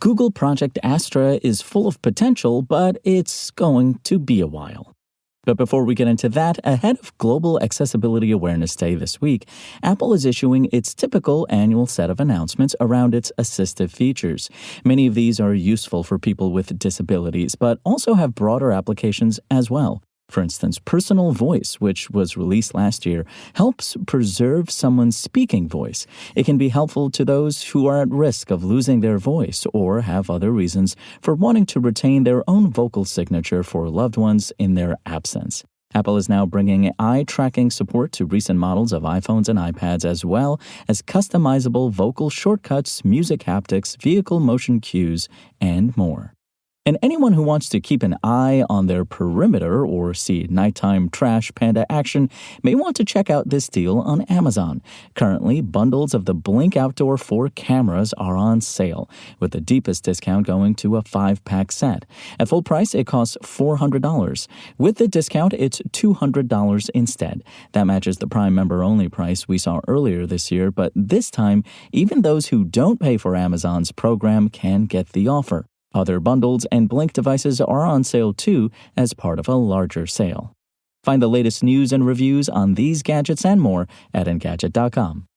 Google Project Astra is full of potential, but it's going to be a while. But before we get into that, ahead of Global Accessibility Awareness Day this week, Apple is issuing its typical annual set of announcements around its assistive features. Many of these are useful for people with disabilities, but also have broader applications as well. For instance, Personal Voice, which was released last year, helps preserve someone's speaking voice. It can be helpful to those who are at risk of losing their voice or have other reasons for wanting to retain their own vocal signature for loved ones in their absence. Apple is now bringing eye tracking support to recent models of iPhones and iPads, as well as customizable vocal shortcuts, music haptics, vehicle motion cues, and more. And anyone who wants to keep an eye on their perimeter or see nighttime trash panda action may want to check out this deal on Amazon. Currently, bundles of the Blink Outdoor 4 cameras are on sale, with the deepest discount going to a 5-pack set. At full price, it costs $400. With the discount, it's $200 instead. That matches the Prime member-only price we saw earlier this year, but this time, even those who don't pay for Amazon's program can get the offer. Other bundles and Blink devices are on sale too as part of a larger sale. Find the latest news and reviews on these gadgets and more at Engadget.com.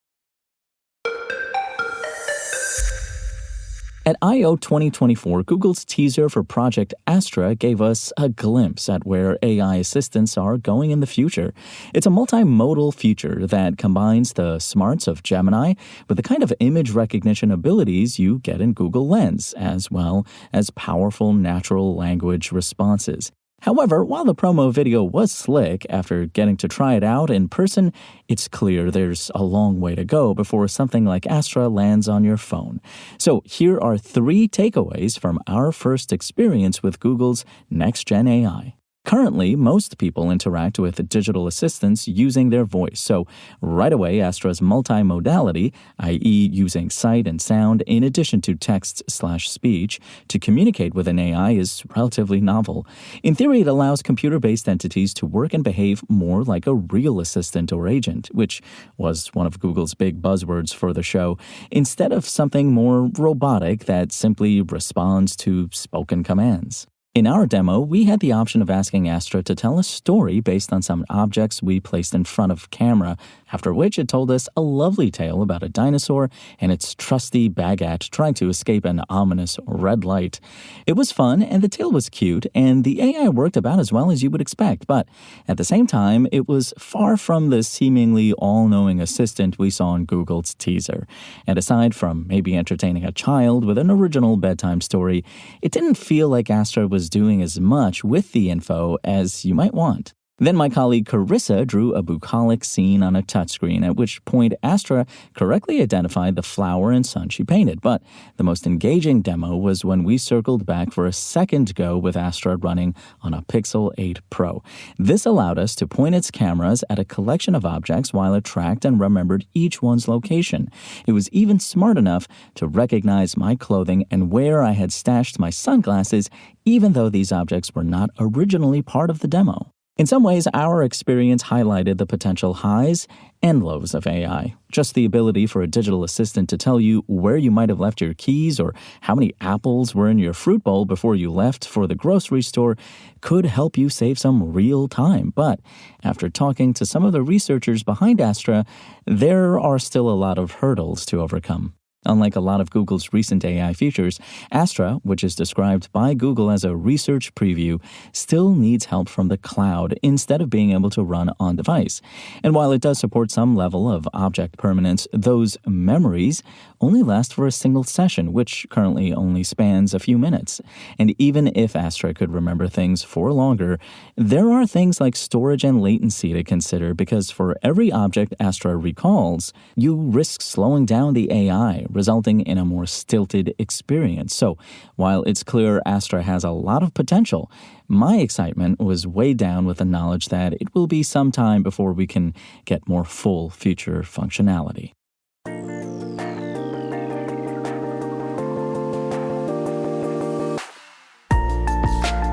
At I/O 2024, Google's teaser for Project Astra gave us a glimpse at where AI assistants are going in the future. It's a multi-modal feature that combines the smarts of Gemini with the kind of image recognition abilities you get in Google Lens, as well as powerful natural language responses. However, while the promo video was slick, after getting to try it out in person, it's clear there's a long way to go before something like Astra lands on your phone. So here are 3 takeaways from our first experience with Google's next-gen AI. Currently, most people interact with digital assistants using their voice, so right away Astra's multi-modality, i.e. using sight and sound in addition to text/speech, to communicate with an AI is relatively novel. In theory, it allows computer-based entities to work and behave more like a real assistant or agent, which was one of Google's big buzzwords for the show, instead of something more robotic that simply responds to spoken commands. In our demo, we had the option of asking Astra to tell a story based on some objects we placed in front of camera, after which it told us a lovely tale about a dinosaur and its trusty baguette trying to escape an ominous red light. It was fun, and the tale was cute, and the AI worked about as well as you would expect, but at the same time, it was far from the seemingly all-knowing assistant we saw in Google's teaser. And aside from maybe entertaining a child with an original bedtime story, it didn't feel like Astra was doing as much with the info as you might want. Then my colleague Carissa drew a bucolic scene on a touchscreen, at which point Astra correctly identified the flower and sun she painted. But the most engaging demo was when we circled back for a second go with Astra running on a Pixel 8 Pro. This allowed us to point its cameras at a collection of objects while it tracked and remembered each one's location. It was even smart enough to recognize my clothing and where I had stashed my sunglasses, even though these objects were not originally part of the demo. In some ways, our experience highlighted the potential highs and lows of AI. Just the ability for a digital assistant to tell you where you might have left your keys or how many apples were in your fruit bowl before you left for the grocery store could help you save some real time. But after talking to some of the researchers behind Astra, there are still a lot of hurdles to overcome. Unlike a lot of Google's recent AI features, Astra, which is described by Google as a research preview, still needs help from the cloud instead of being able to run on device. And while it does support some level of object permanence, those memories only last for a single session, which currently only spans a few minutes. And even if Astra could remember things for longer, there are things like storage and latency to consider, because for every object Astra recalls, you risk slowing down the AI, resulting in a more stilted experience. So, while it's clear Astra has a lot of potential, my excitement was weighed down with the knowledge that it will be some time before we can get more full feature functionality.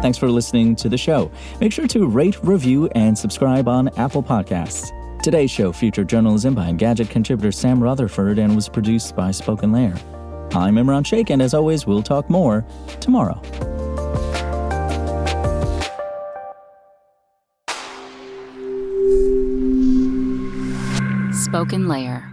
Thanks for listening to the show. Make sure to rate, review, and subscribe on Apple Podcasts. Today's show featured journalism by Engadget contributor Sam Rutherford and was produced by Spoken Layer. I'm Imran Sheikh, and as always, we'll talk more tomorrow. Spoken Layer.